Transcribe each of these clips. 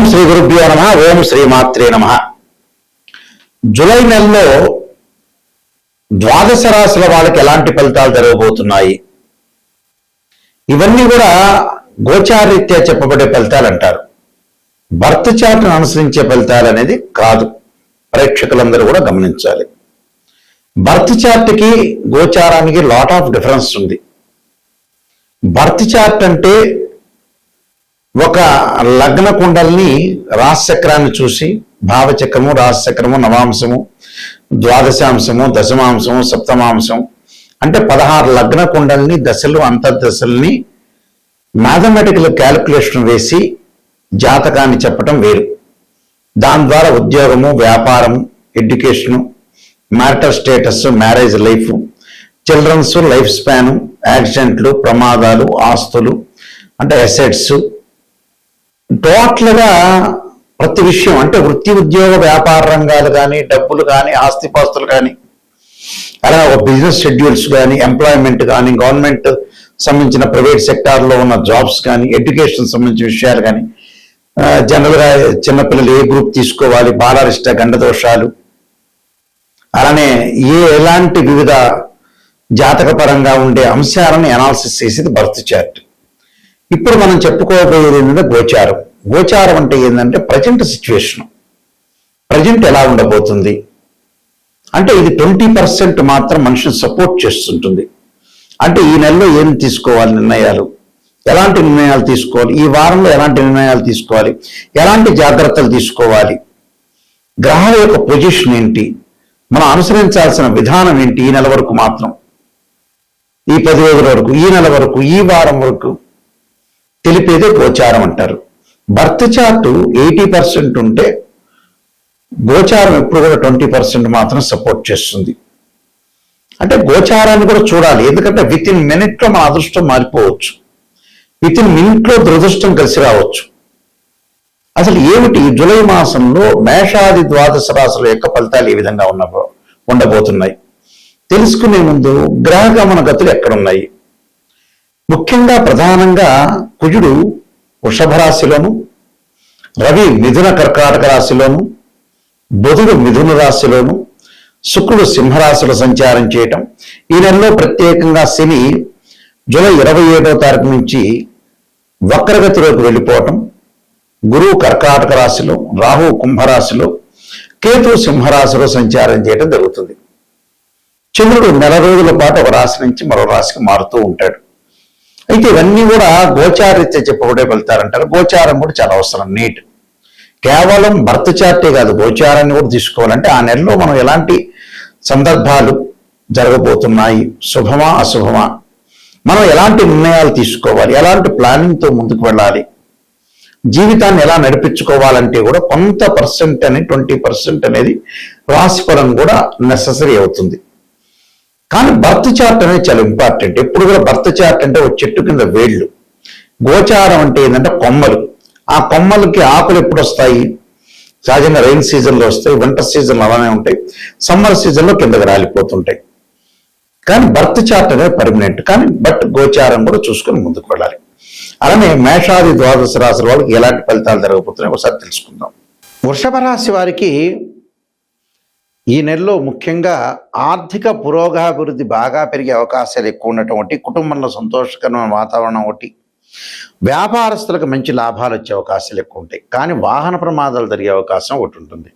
శ్రీ గురుభ్యో నమ. ఓం శ్రీమాత్రే నమ. జూలై నెలలో ద్వాదశ రాశుల వాళ్ళకి ఎలాంటి ఫలితాలు జరగబోతున్నాయి, ఇవన్నీ కూడా గోచారీత్యా చెప్పబడే ఫలితాలు అంటారు. బర్త్ చార్ట్ను అనుసరించే ఫలితాలు అనేది కాదు. ప్రేక్షకులందరూ కూడా గమనించాలి. బర్త్ చార్ట్కి గోచారానికి లాట్ ఆఫ్ డిఫరెన్స్ ఉంది. బర్త్ చార్ట్ అంటే ఒక లగ్న కుండల్ని రాశిచక్రాన్ని చూసి భావచక్రము, రాశిచక్రము, నవాంశము, ద్వాదశాంశము, దశమాంశము, సప్తమాంశం అంటే 16 లగ్న కుండల్ని, దశలు, అంతర్దశల్ని మ్యాథమెటికల్ క్యాలిక్యులేషన్ వేసి జాతకాన్ని చెప్పటం వేరు. దాని ద్వారా ఉద్యోగము, వ్యాపారము, education, marital status, marriage life, children's life span, యాక్సిడెంట్లు, ప్రమాదాలు, ఆస్తులు అంటే అసెట్స్, టోటల్గా ప్రతి విషయం అంటే వృత్తి, ఉద్యోగ, వ్యాపార రంగాలు కానీ, డబ్బులు కానీ, ఆస్తిపాస్తులు కానీ, అలా ఒక బిజినెస్ షెడ్యూల్స్ కానీ, ఎంప్లాయ్మెంట్ కానీ, గవర్నమెంట్ సంబంధించిన ప్రైవేట్ సెక్టార్లో ఉన్న జాబ్స్ కానీ, ఎడ్యుకేషన్ సంబంధించిన విషయాలు కానీ, జనరల్గా చిన్నపిల్లలు ఏ గ్రూప్ తీసుకోవాలి, బాలారిష్ట, గండదోషాలు, అలానే ఎలాంటి వివిధ జాతకపరంగా ఉండే అంశాలను అనాలిసిస్ చేసేది బర్త్ చార్ట్. ఇప్పుడు మనం చెప్పుకోబోయేది ఏంటంటే గోచారం. గోచారం అంటే ఏంటంటే ప్రజెంట్ సిచ్యువేషన్, ప్రజెంట్ ఎలా ఉండబోతుంది అంటే ఇది 20% మాత్రం మనిషిని సపోర్ట్ చేస్తుంటుంది. అంటే ఈ నెలలో ఏం తీసుకోవాలి నిర్ణయాలు, ఎలాంటి నిర్ణయాలు తీసుకోవాలి, ఈ వారంలో ఎలాంటి నిర్ణయాలు తీసుకోవాలి, ఎలాంటి జాగ్రత్తలు తీసుకోవాలి, గ్రహాల యొక్క పొజిషన్ ఏంటి, మనం అనుసరించాల్సిన విధానం ఏంటి, ఈ నెల వరకు మాత్రం, ఈ 10 రోజుల వరకు, ఈ నెల వరకు, ఈ వారం వరకు తెలిపేదే గోచారం అంటారు. బర్త్ చార్ట్ 80% ఉంటే గోచారం ఎప్పుడు కూడా 20% మాత్రం సపోర్ట్ చేస్తుంది. అంటే గోచారాన్ని కూడా చూడాలి. ఎందుకంటే విత్ ఇన్ మినిట్లో మన అదృష్టం మారిపోవచ్చు, విత్ ఇన్ మినిట్లో దురదృష్టం కలిసి రావచ్చు. అసలు ఏమిటి జూలై మాసంలో మేషాది ద్వాదశ రాశుల యొక్క ఫలితాలు ఏ విధంగా ఉండబోతున్నాయి తెలుసుకునే ముందు గ్రహగమన గతులు ఎక్కడున్నాయి. ముఖ్యంగా ప్రధానంగా కుజుడు వృషభ రాశిలోను, రవి మిథున కర్కాటక రాశిలోను, బుధుడు మిథున రాశిలోను, శుక్రుడు సింహరాశిలో సంచారం చేయటం, ఈ నెలలో ప్రత్యేకంగా శని జూలై 27వ తారీఖు నుంచి వక్రగతిలోకి వెళ్ళిపోవటం, గురువు కర్కాటక రాశిలో, రాహు కుంభరాశిలో, కేతు సింహరాశిలో సంచారం చేయడం జరుగుతుంది. చంద్రుడు నెల రోజుల పాటు ఒక రాశి నుంచి మరో రాశికి మారుతూ ఉంటాడు. అయితే ఇవన్నీ కూడా గోచారీత్యా చెప్పబడే వెళ్తారంటారు. గోచారం కూడా చాలా అవసరం. నీట్ కేవలం బర్త్ చార్టే కాదు, గోచారాన్ని కూడా తీసుకోవాలంటే ఆ నెలలో మనం ఎలాంటి సందర్భాలు జరగబోతున్నాయి, శుభమా అశుభమా, మనం ఎలాంటి నిర్ణయాలు తీసుకోవాలి, ఎలాంటి ప్లానింగ్తో ముందుకు వెళ్ళాలి, జీవితాన్ని ఎలా నడిపించుకోవాలంటే కూడా కొంత పర్సెంట్ అని 20% అనేది రాశిఫలం కూడా నెససరీ అవుతుంది. కానీ బర్త్ చార్ట్ అనేది చాలా ఇంపార్టెంట్. ఎప్పుడు కూడా బర్త్ చార్ట్ అంటే ఒక చెట్టు కింద వేళ్ళు, గోచారం అంటే ఏంటంటే కొమ్మలు. ఆ కొమ్మలకి ఆకులు ఎప్పుడు వస్తాయి, సహజంగా రైన్ సీజన్లో వస్తాయి, వింటర్ సీజన్లో అలానే ఉంటాయి, సమ్మర్ సీజన్లో కిందకి రాలిపోతుంటాయి. కానీ బర్త్ చార్ట్ అనేది పర్మనెంట్. కానీ గోచారం కూడా చూసుకొని ముందుకు వెళ్ళాలి. అలానే మేషాది ద్వాదశ రాశుల వాళ్ళకి ఎలాంటి ఫలితాలు జరగబోతున్నాయి ఒకసారి తెలుసుకుందాం. వృషభ రాశి వారికి ఈ నెలలో ముఖ్యంగా ఆర్థిక పురోగతి బాగా పెరిగే అవకాశాలు ఎక్కువ ఉన్నటువంటి, కుటుంబంలో సంతోషకరమైన వాతావరణం ఒకటి, వ్యాపారస్తులకు మంచి లాభాలు వచ్చే అవకాశాలు ఎక్కువ ఉంటాయి. కానీ వాహన ప్రమాదాలు జరిగే అవకాశం ఒకటి ఉంటుంది.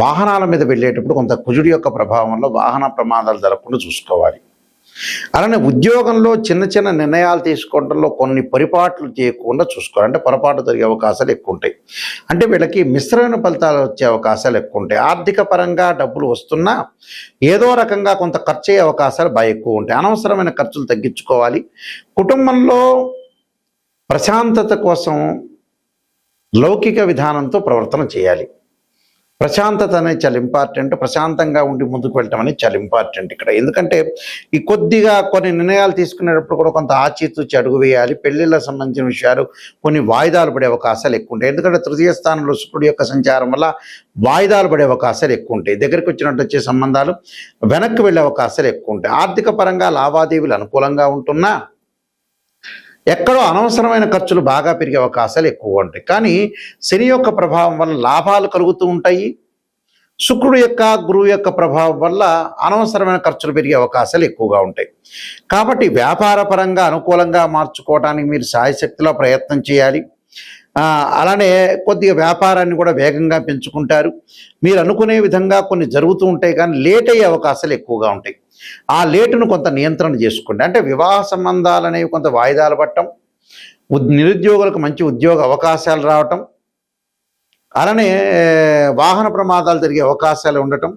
వాహనాల మీద వెళ్ళేటప్పుడు కొంత కుజుడి యొక్క ప్రభావం వల్ల వాహన ప్రమాదాలు జరగకుండా చూసుకోవాలి. అలానే ఉద్యోగంలో చిన్న చిన్న నిర్ణయాలు తీసుకోవడంలో కొన్ని పొరపాట్లు చేయకుండా చూసుకోవాలి. అంటే పొరపాటు జరిగే అవకాశాలు ఎక్కువ ఉంటాయి. అంటే వీళ్ళకి మిశ్రమైన ఫలితాలు వచ్చే అవకాశాలు ఎక్కువ ఉంటాయి. ఆర్థిక పరంగా డబ్బులు వస్తున్నా ఏదో రకంగా కొంత ఖర్చు అయ్యే అవకాశాలు బాగా ఎక్కువ ఉంటాయి. అనవసరమైన ఖర్చులు తగ్గించుకోవాలి. కుటుంబంలో ప్రశాంతత కోసం లౌకిక విధానంతో ప్రవర్తన చేయాలి. ప్రశాంతత అనేది చాలా ఇంపార్టెంట్. ప్రశాంతంగా ఉండి ముందుకు వెళ్ళటం అనేది చాలా ఇంపార్టెంట్ ఇక్కడ. ఎందుకంటే ఈ కొద్దిగా కొన్ని నిర్ణయాలు తీసుకునేటప్పుడు కూడా కొంత ఆచితూచి అడుగు వేయాలి. పెళ్లిళ్ళకు సంబంధించిన విషయాలు కొన్ని వాయిదాలు పడే అవకాశాలు ఎక్కువ ఉంటాయి. ఎందుకంటే తృతీయ స్థానంలో శుక్రుడి యొక్క సంచారం వల్ల వాయిదాలు పడే అవకాశాలు ఎక్కువ ఉంటాయి. దగ్గరికి వచ్చినట్టు వచ్చే సంబంధాలు వెనక్కి వెళ్ళే అవకాశాలు ఎక్కువ ఉంటాయి. ఆర్థిక పరంగా లావాదేవీలు అనుకూలంగా ఉంటున్నా ఎక్కడో అనవసరమైన ఖర్చులు బాగా పెరిగే అవకాశాలు ఎక్కువగా ఉంటాయి. కానీ శని యొక్క ప్రభావం వల్ల లాభాలు కలుగుతూ ఉంటాయి. శుక్రుడు యొక్క గురువు యొక్క ప్రభావం వల్ల అనవసరమైన ఖర్చులు పెరిగే అవకాశాలు ఎక్కువగా ఉంటాయి. కాబట్టి వ్యాపార పరంగా అనుకూలంగా మార్చుకోవడానికి మీరు శాయశక్తిలో ప్రయత్నం చేయాలి. అలానే కొద్దిగా వ్యాపారాన్ని కూడా వేగంగా పెంచుకుంటారు. మీరు అనుకునే విధంగా కొన్ని జరుగుతూ ఉంటాయి, కానీ లేట్ అయ్యే అవకాశాలు ఎక్కువగా ఉంటాయి. ఆ లేటును కొంత నియంత్రణ చేసుకోండి. అంటే వివాహ సంబంధాలు అనేవి కొంత వాయిదాలు పట్టడం, నిరుద్యోగులకు మంచి ఉద్యోగ అవకాశాలు రావటం, అలానే వాహన ప్రమాదాలు జరిగే అవకాశాలు ఉండటం,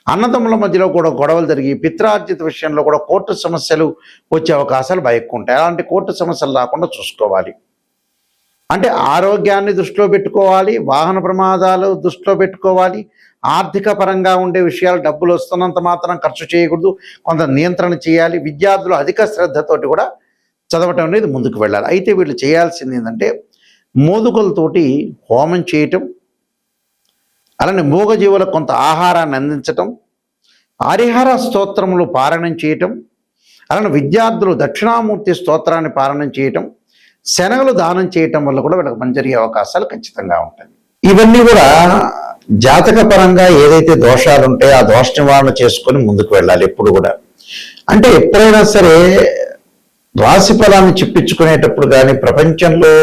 అన్నదమ్ముల మధ్యలో కూడా గొడవలు జరిగి పిత్రార్జిత విషయంలో కూడా కోర్టు సమస్యలు వచ్చే అవకాశాలు బాగా ఎక్కువ ఉంటాయి. అలాంటి కోర్టు సమస్యలు రాకుండా చూసుకోవాలి. అంటే ఆరోగ్యాన్ని దృష్టిలో పెట్టుకోవాలి, వాహన ప్రమాదాలు దృష్టిలో పెట్టుకోవాలి, ఆర్థిక పరంగా ఉండే విషయాలు డబ్బులు వస్తున్నంత మాత్రం ఖర్చు చేయకూడదు, కొంత నియంత్రణ చేయాలి. విద్యార్థులు అధిక శ్రద్ధతోటి కూడా చదవటం అనేది ముందుకు వెళ్ళాలి. అయితే వీళ్ళు చేయాల్సింది ఏంటంటే మోదుకలతోటి హోమం చేయటం, అలానే మూగజీవులకు కొంత ఆహారాన్ని అందించటం, హరిహర స్తోత్రములు పారాయణం చేయటం, అలానే విద్యార్థులు దక్షిణామూర్తి స్తోత్రాన్ని పారాయణం చేయటం, శనగలు దానం చేయటం వల్ల కూడా వీళ్ళకి మంచి జరిగే అవకాశాలు ఖచ్చితంగా ఉంటాయి. ఇవన్నీ కూడా జాతక పరంగా ఏదైతే దోషాలు ఉంటాయో ఆ దోష నివారణ చేసుకొని ముందుకు వెళ్ళాలి ఎప్పుడు కూడా. అంటే ఎప్పుడైనా సరే రాశి ఫలాన్ని చెప్పించుకునేటప్పుడు కానీ ప్రపంచంలో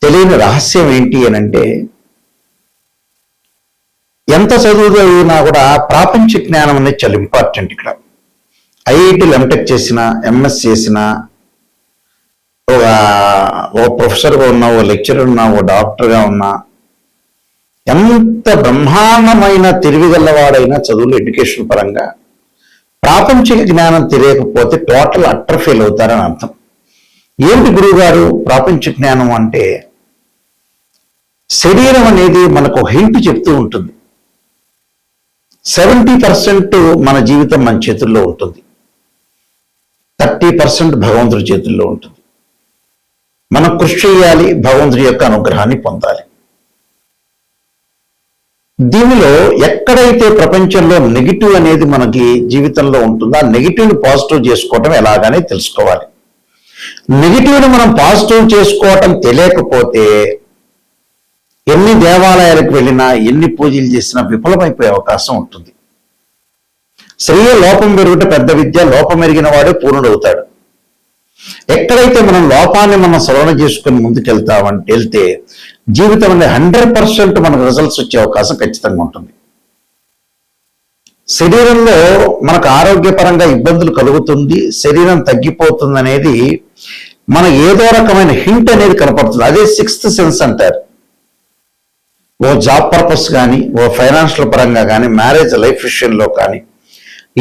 తెలియని రహస్యం ఏంటి అని అంటే, ఎంత చదువు చదివినా కూడా ప్రాపంచిక జ్ఞానం అనేది చాలా ఇంపార్టెంట్. ఇక్కడ ఐఐటీలు ఎంటెక్ చేసిన, ఎంఎస్ చేసిన, ఓ ప్రొఫెసర్గా ఉన్నా, ఓ లెక్చరర్ ఉన్నా, ఓ డాక్టర్గా ఉన్నా, ఎంత బ్రహ్మాండమైన తెలివిగలవాడైనా చదువులు ఎడ్యుకేషన్ పరంగా ప్రాపంచిక జ్ఞానం తెలియకపోతే టోటల్ అట్టర్ ఫెయిల్ అవుతారని అర్థం. ఏమిటి గురువు గారు ప్రాపంచిక జ్ఞానం అంటే, శరీరం అనేది మనకు హింట్ చెప్తూ ఉంటుంది. 70% మన జీవితం మన చేతుల్లో ఉంటుంది, 30% భగవంతుడి చేతుల్లో ఉంటుంది. మనం కృషి చేయాలి, భగవంతుడి యొక్క అనుగ్రహాన్ని పొందాలి. దీనిలో ఎక్కడైతే ప్రపంచంలో నెగిటివ్ అనేది మనకి జీవితంలో ఉంటుందో ఆ నెగిటివ్ని పాజిటివ్ చేసుకోవటం ఎలాగనే తెలుసుకోవాలి. నెగిటివ్ని మనం పాజిటివ్ చేసుకోవటం తెలియకపోతే ఎన్ని దేవాలయాలకు వెళ్ళినా, ఎన్ని పూజలు చేసినా విఫలమైపోయే అవకాశం ఉంటుంది. స్త్రీయ లోపం పెరుగుట పెద్ద విద్య, లోపం ఎరిగిన వాడే పూర్ణుడవుతాడు. ఎక్కడైతే మనం లోపాన్ని మనం సవరణ చేసుకుని వెళ్తే జీవితం అనేది 100% మనకు రిజల్ట్స్ వచ్చే అవకాశం ఖచ్చితంగా ఉంటుంది. శరీరంలో మనకు ఆరోగ్యపరంగా ఇబ్బందులు కలుగుతుంది, శరీరం తగ్గిపోతుంది అనేది మన ఏదో రకమైన హింట్ అనేది కనపడుతుంది. అదే 6th సెన్స్ అంటారు. ఓ జాబ్ పర్పస్ కానీ, ఓ ఫైనాన్షియల్ పరంగా కానీ, మ్యారేజ్ లైఫ్ విషయంలో కానీ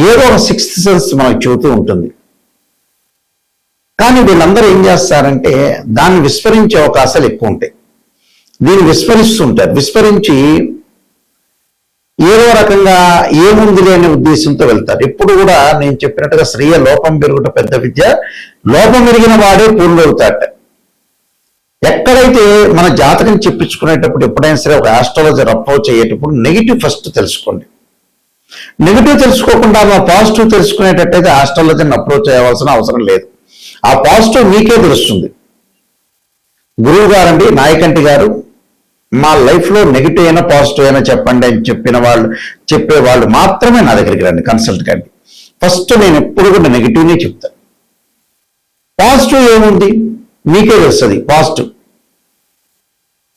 ఏదో ఒక 6th సెన్స్ మనకు చెబుతూ ఉంటుంది. కానీ వీళ్ళందరూ ఏం చేస్తారంటే దాన్ని విస్మరించే అవకాశాలు ఎక్కువ ఉంటాయి. దీన్ని విస్మరిస్తుంటారు. విస్మరించి ఏదో రకంగా ఏముంది లేని ఉద్దేశంతో వెళ్తారు. ఎప్పుడు కూడా నేను చెప్పినట్టుగా స్త్రీయ లోపం పెరుగుట పెద్ద విద్య, లోపం ఎరిగిన వాడే పూర్ణవుతాడట. ఎక్కడైతే మన జాతకం చెప్పించుకునేటప్పుడు ఎప్పుడైనా సరే ఒక ఆస్ట్రాలజర్ అప్రోచ్ అయ్యేటప్పుడు నెగిటివ్ ఫస్ట్ తెలుసుకోండి. నెగిటివ్ తెలుసుకోకుండా మా పాజిటివ్ తెలుసుకునేటట్టయితే ఆస్ట్రాలజర్ని అప్రోచ్ అయ్యవలసిన అవసరం లేదు. ఆ పాజిటివ్ మీకే తెలుస్తుంది. గురువు గారండి, నాయకంటి గారు, మా లైఫ్లో నెగిటివ్ అయినా పాజిటివ్ అయినా చెప్పండి అని చెప్పేవాళ్ళు మాత్రమే నా దగ్గరికి రండి, కన్సల్ట్ కండి. ఫస్ట్ నేను ఎప్పుడు కూడా నెగిటివ్నే చెప్తాను. పాజిటివ్ ఏముంది మీకే తెలుస్తుంది. పాజిటివ్,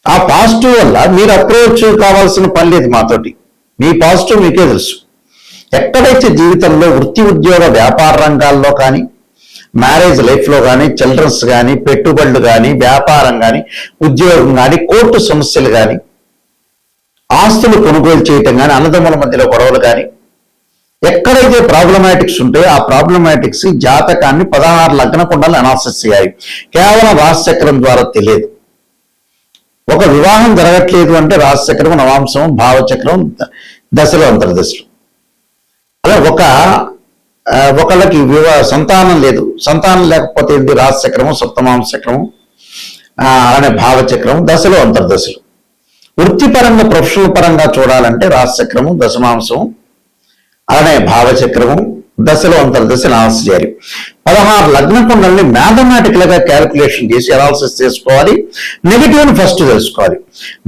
ఆ పాజిటివ్ వల్ల మీరు అప్రోచ్ కావాల్సిన పని లేదు మాతోటి. మీ పాజిటివ్ మీకే తెలుసు. ఎక్కడైతే జీవితంలో వృత్తి ఉద్యోగ వ్యాపార రంగాల్లో కానీ, మ్యారేజ్ లైఫ్లో కానీ, చిల్డ్రన్స్ కానీ, పెట్టుబడులు కానీ, వ్యాపారం కానీ, ఉద్యోగం కానీ, కోర్టు సమస్యలు కానీ, ఆస్తులు కొనుగోలు చేయటం కానీ, అన్నదమ్ముల మధ్యలో గొడవలు కానీ, ఎక్కడైతే ప్రాబ్లమాటిక్స్ ఉంటాయో ఆ ప్రాబ్లమాటిక్స్ జాతకాన్ని 16 లగ్న కుండలు అనాలిసిస్ చేయాలి. కేవలం రాశిచక్రం ద్వారా తెలియదు. ఒక వివాహం జరగట్లేదు అంటే రాశిచక్రం, నవాంశం, భావచక్రం, దశలు, అంతర్దశలు. అలా ఒకళ్ళకి సంతానం లేదు, సంతానం లేకపోతే ఏంటి రాశిచక్రము, సప్తమాంశ చక్రము, అలానే భావచక్రము, దశలు, అంతర్దశలు. వృత్తిపరంగా ప్రొఫెషనల్ పరంగా చూడాలంటే రాశిచక్రము, దశమాంశము, అలానే భావచక్రము, దశలు అంతర్దశలు అనాలిసిస్ చేయాలి. 16 లగ్న కుండల్ని మ్యాథమెటికల్ గా క్యాలిక్యులేషన్ చేసి అనాలిసిస్ చేసుకోవాలి. నెగిటివ్ని ఫస్ట్ తెలుసుకోవాలి.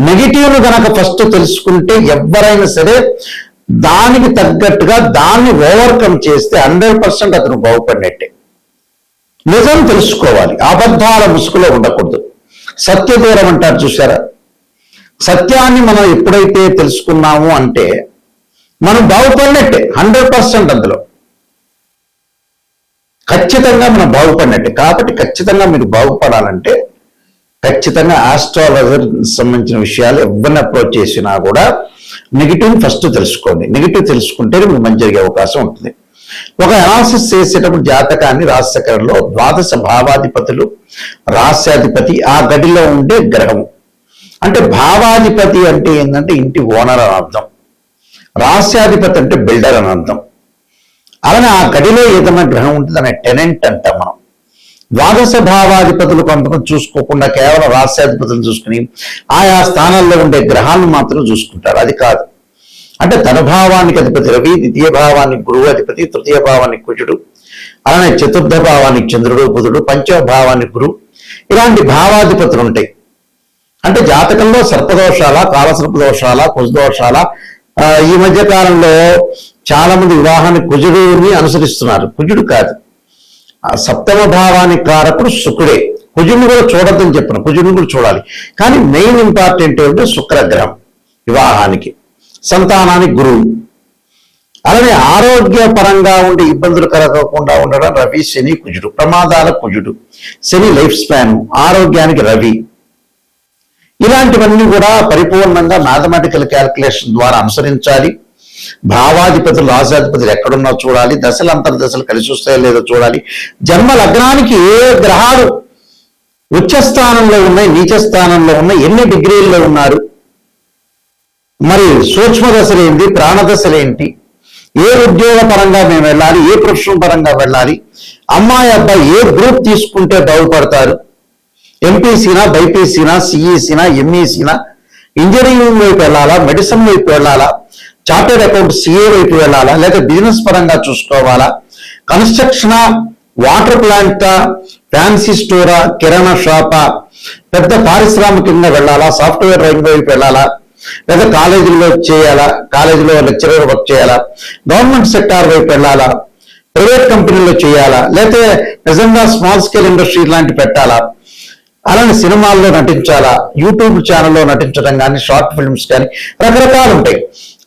నెగిటివ్ను కనుక ఫస్ట్ తెలుసుకుంటే ఎవరైనా సరే దానికి తగ్గట్టుగా దాన్ని ఓవర్కమ్ చేస్తే 100% అతను బాగుపడినట్టే. నిజం తెలుసుకోవాలి, అబద్ధాల ముసుగులో ఉండకూడదు. సత్యదూరం అంటారు చూసారా, సత్యాన్ని మనం ఎప్పుడైతే తెలుసుకున్నాము అంటే మనం బాగుపడినట్టే 100%. అందులో ఖచ్చితంగా మనం బాగుపడినట్టే. కాబట్టి ఖచ్చితంగా మీరు బాగుపడాలంటే ఖచ్చితంగా ఆస్ట్రాలజర్ సంబంధించిన విషయాలు ఎవరిని అప్రోచ్ చేసినా కూడా నెగిటివ్ ఫస్ట్ తెలుసుకోండి. నెగిటివ్ తెలుసుకుంటే మీకు మంచి జరిగే అవకాశం ఉంటుంది. ఒక అనాలిసిస్ చేసేటప్పుడు జాతకాన్ని రాశిచక్రంలో 12 భావాధిపతులు, రాశ్యాధిపతి, ఆ గడిలో ఉండే గ్రహము. అంటే భావాధిపతి అంటే ఏంటంటే ఇంటి ఓనర్ అని అర్థం, రాశ్యాధిపతి అంటే బిల్డర్ అని అర్థం. అలానే ఆ గడిలో ఏదైనా గ్రహం ఉంటుంది అనే టెనెంట్ అంటాం మనం. 12 భావాధిపతులు కొంతమంది చూసుకోకుండా కేవలం రాశ్యాధిపతులు చూసుకుని ఆయా స్థానాల్లో ఉండే గ్రహాలను మాత్రం చూసుకుంటారు. అది కాదు. అంటే తన భావానికి అధిపతి రవి, ద్వితీయ భావానికి గురువు అధిపతి, తృతీయ భావానికి కుజుడు, అలానే చతుర్థ భావానికి చంద్రుడు బుధుడు, పంచమ భావానికి గురువు, ఇలాంటి భావాధిపతులు ఉంటాయి. అంటే జాతకంలో సర్పదోషాల, కాలసర్పదోషాల, కుజదోషాల. ఈ మధ్య కాలంలో చాలా మంది వివాహాన్ని కుజుడిని అనుసరిస్తున్నారు. కుజుడు కాదు, ఆ సప్తమ భావానికి కారకుడు శుక్రుడే. కుజుడిని కూడా చూడొద్దని చెప్పను, కుజుడిని కూడా చూడాలి. కానీ మెయిన్ ఇంపార్టెంట్ ఏంటంటే శుక్రగ్రహం వివాహానికి, సంతానానికి గురువు. అలానే ఆరోగ్యపరంగా ఉండే ఇబ్బందులు కలగకుండా ఉండడం రవి, శని, కుజుడు. ప్రమాదాల కుజుడు, శని లైఫ్ స్పాన్, ఆరోగ్యానికి రవి. ఇలాంటివన్నీ కూడా పరిపూర్ణంగా మ్యాథమెటికల్ క్యాల్కులేషన్ ద్వారా అనుసరించాలి. భావాధిపతులు, రాశాధిపతులు ఎక్కడున్నా చూడాలి. దశలు అంతర్దశలు కలిసి వస్తాయో లేదో చూడాలి. జన్మ లగ్నానికి ఏ గ్రహాలు ఉచ్చ స్థానంలో ఉన్నాయి, నీచ స్థానంలో ఉన్నాయి, ఎన్ని డిగ్రీల్లో ఉన్నారు, మరి సూక్ష్మ దశలు ఏంటి, ప్రాణదశలు ఏంటి, ఏ ఉద్యోగ పరంగా మేము వెళ్ళాలి, ఏ ప్రొఫెషన్ పరంగా వెళ్ళాలి, అమ్మాయి అబ్బాయి ఏ గ్రూప్ తీసుకుంటే బాగుపడతారు, ఎంపీసీనా, బైపీసీనా, సిఈసీనా, ఎంఈసీనా, ఇంజనీరింగ్ వైపు వెళ్ళాలా, మెడిసిన్ వైపు వెళ్ళాలా, చార్టెడ్ అకౌంట్ సిఏ వైపు వెళ్ళాలా, లేదా బిజినెస్ పరంగా చూసుకోవాలా, కన్స్ట్రక్షనా, వాటర్ ప్లాంటా, ఫ్యాన్సీ స్టోరా, కిరాణా షాపా, పెద్ద పారిశ్రామికంగా వెళ్ళాలా, సాఫ్ట్వేర్ రంగం వైపు వెళ్ళాలా, లేదా కాలేజీలో చేయాలా, కాలేజీలో లెక్చరర్ వర్క్ చేయాలా, గవర్నమెంట్ సెక్టార్ వైపు వెళ్ళాలా, ప్రైవేట్ కంపెనీలో చేయాలా, లేకపోతే నిజంగా స్మాల్ స్కేల్ ఇండస్ట్రీ లాంటి పెట్టాలా, అలానే సినిమాల్లో నటించాలా, యూట్యూబ్ ఛానల్లో నటించడం కానీ, షార్ట్ ఫిల్మ్స్ కానీ, రకరకాలు ఉంటాయి.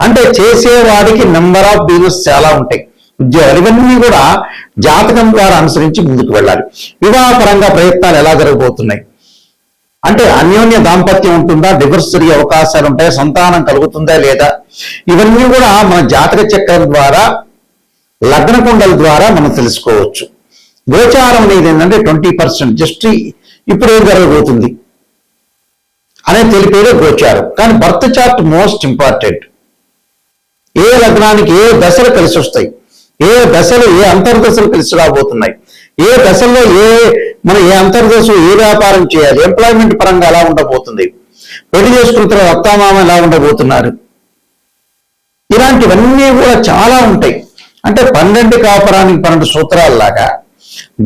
అంటే చేసేవాడికి నెంబర్ ఆఫ్ బిజినెస్ చాలా ఉంటాయి, ఉద్యోగాలు. ఇవన్నీ కూడా జాతకం ద్వారా అనుసరించి ముందుకు వెళ్ళాలి. వివాహపరంగా ప్రయత్నాలు ఎలా జరగబోతున్నాయి అంటే అన్యోన్య దాంపత్యం ఉంటుందా, డివోర్స్ జరిగే అవకాశాలు ఉంటాయి, సంతానం కలుగుతుందా లేదా, ఇవన్నీ కూడా మన జాతక చక్రం ద్వారా, లగ్న కుండల ద్వారా మనం తెలుసుకోవచ్చు. గోచారం అనేది ఏంటంటే 20%, జస్ట్ ఇప్పుడు ఏం జరగబోతుంది అనేది తెలిపేదే గోచారం. కానీ బర్త్ చార్ట్ మోస్ట్ ఇంపార్టెంట్. ఏ లగ్నానికి ఏ దశలు కలిసి వస్తాయి, ఏ దశలు ఏ అంతర్దశలు కలిసి రాబోతున్నాయి, ఏ దశల్లో మనం ఏ అంతర్దశలో ఏ వ్యాపారం చేయాలి, ఎంప్లాయ్మెంట్ పరంగా ఎలా ఉండబోతుంది, పెళ్లి చేసుకున్న తర్వాత అత్తామామ ఎలా ఉండబోతున్నారు, ఇలాంటివన్నీ కూడా చాలా ఉంటాయి. అంటే 12 కాపురానికి 12 సూత్రాలలాగా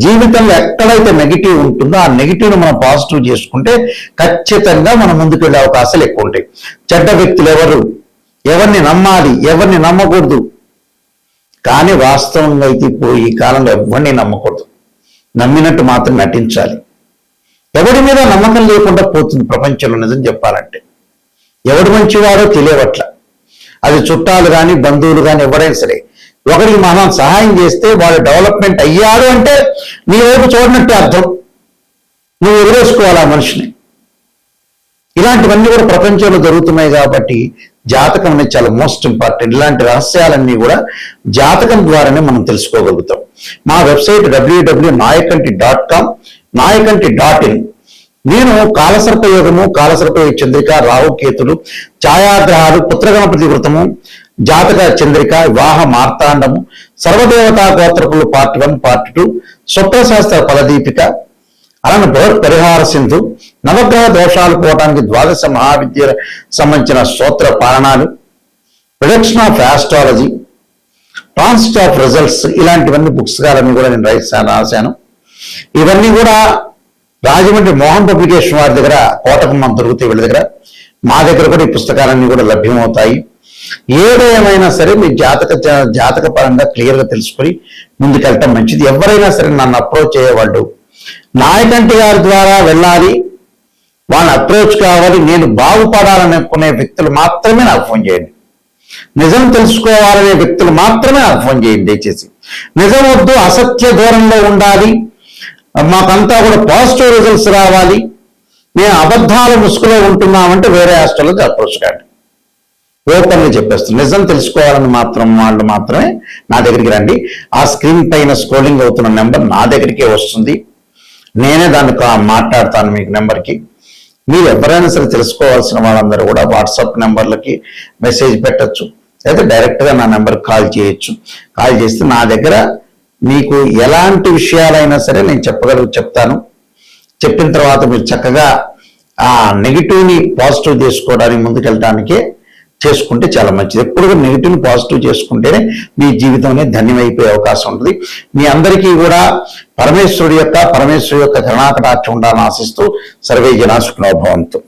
జీవితంలో ఎక్కడైతే నెగిటివ్ ఉంటుందో ఆ నెగిటివ్ను మనం పాజిటివ్ చేసుకుంటే ఖచ్చితంగా మనం ముందుకు వెళ్ళే అవకాశాలు ఎక్కువ ఉంటాయి. చెడ్డ వ్యక్తులు ఎవరు, ఎవరిని నమ్మాలి, ఎవరిని నమ్మకూడదు. కానీ వాస్తవంగా అయితే ఇప్పుడు ఈ కాలంలో ఎవరిని నమ్మకూడదు, నమ్మినట్టు మాత్రం నటించాలి. ఎవరి మీద నమ్మకం లేకుండా పోతుంది ప్రపంచంలో. నిజం చెప్పాలంటే ఎవడు మంచివాడో తెలియవట్ల. అది చుట్టాలు కానీ, బంధువులు కానీ, ఎవరైనా సరే ఒకరికి మనం సహాయం చేస్తే వాడు డెవలప్మెంట్ అయ్యాడు అంటే నీ వైపు చూడనట్టే అర్థం. నువ్వు వదిలేసుకోవాలి ఆ మనిషిని. ఇలాంటివన్నీ కూడా ప్రపంచంలో జరుగుతున్నాయి. కాబట్టి జాతకం అనేది చాలా మోస్ట్ ఇంపార్టెంట్. ఇలాంటి రహస్యాలన్నీ కూడా జాతకం ద్వారానే మనం తెలుసుకోగలుగుతాం. మా వెబ్సైట్ www.nayakanti.com, nayakanti.in. నేను కాలసర్ప యోగము, కాలసర్ప చంద్రిక, రాహుకేతులు, ఛాయాగ్రహాలు, పుత్రగణపతి వృతము, జాతక చంద్రిక, వివాహ మార్తాండము, సర్వదేవతా గోత్రకులు పార్ట్ 1, పార్ట్ 2, స్వప్నశాస్త్ర ఫలదీపిక, అలానే బృహత్ పరిహార సింధు, నవగ్రహ దోషాలు పోవడానికి 12 మహావిద్యలకు సంబంధించిన స్తోత్ర పారణాలు, production of astrology, transit of results, ఇలాంటివన్నీ బుక్స్ గారన్నీ కూడా నేను రాశాను. ఇవన్నీ కూడా రాజమండ్రి మోహన్ పబ్లికేషన్ వారి దగ్గర, కోటకుమ్మం దొరుకుతాయి వీళ్ళ దగ్గర. మా దగ్గర కూడా ఈ పుస్తకాలన్నీ కూడా లభ్యమవుతాయి. ఏదేమైనా సరే మీ జాతక పరంగా క్లియర్గా తెలుసుకొని ముందుకెళ్ళటం మంచిది. ఎవరైనా సరే నన్ను అప్రోచ్ అయ్యేవాళ్ళు నాయకంటి గారి ద్వారా వెళ్ళాలి, వాళ్ళని అప్రోచ్ కావాలి, నేను బాగుపడాలనుకునే వ్యక్తులు మాత్రమే నాకు ఫోన్ చేయండి. నిజం తెలుసుకోవాలనే వ్యక్తులు మాత్రమే నాకు ఫోన్ చేయండి దయచేసి. నిజం వద్దు, అసత్య దూరంలో ఉండాలి, మాకంతా కూడా పాజిటివ్ రిజల్ట్స్ రావాలి, మేము అబద్ధాల ముసుగులో ఉంటున్నామంటే వేరే హాస్టల్లో అప్రోచ్ కాండి. ఓపెన్గా చెప్పేస్తాను. నిజం తెలుసుకోవాలని వాళ్ళు మాత్రమే నా దగ్గరికి రండి. ఆ స్క్రీన్ పైన స్క్రోలింగ్ అవుతున్న నెంబర్ నా దగ్గరికే వస్తుంది. నేనే దాన్ని మాట్లాడతాను మీకు నెంబర్కి. మీరు ఎవరైనా సరే తెలుసుకోవాల్సిన వాళ్ళందరూ కూడా వాట్సాప్ నెంబర్లకి మెసేజ్ పెట్టచ్చు, లేదా డైరెక్ట్గా నా నెంబర్కి కాల్ చేయొచ్చు. కాల్ చేస్తే నా దగ్గర మీకు ఎలాంటి విషయాలైనా సరే నేను చెప్తాను. చెప్పిన తర్వాత మీరు చక్కగా ఆ నెగిటివ్ని పాజిటివ్ చేసుకోవడానికి ముందుకెళ్ళటానికే చేసుకుంటే చాలా మంచిది. ఎప్పుడు నెగిటివ్ని పాజిటివ్ చేసుకుంటేనే మీ జీవితంలో ధన్యమైపోయే అవకాశం ఉంటుంది. మీ అందరికీ కూడా పరమేశ్వరుడి యొక్క కరుణాకటాక్షం ఉండాలని ఆశిస్తూ సర్వే జనా సుఖినో భవంతు.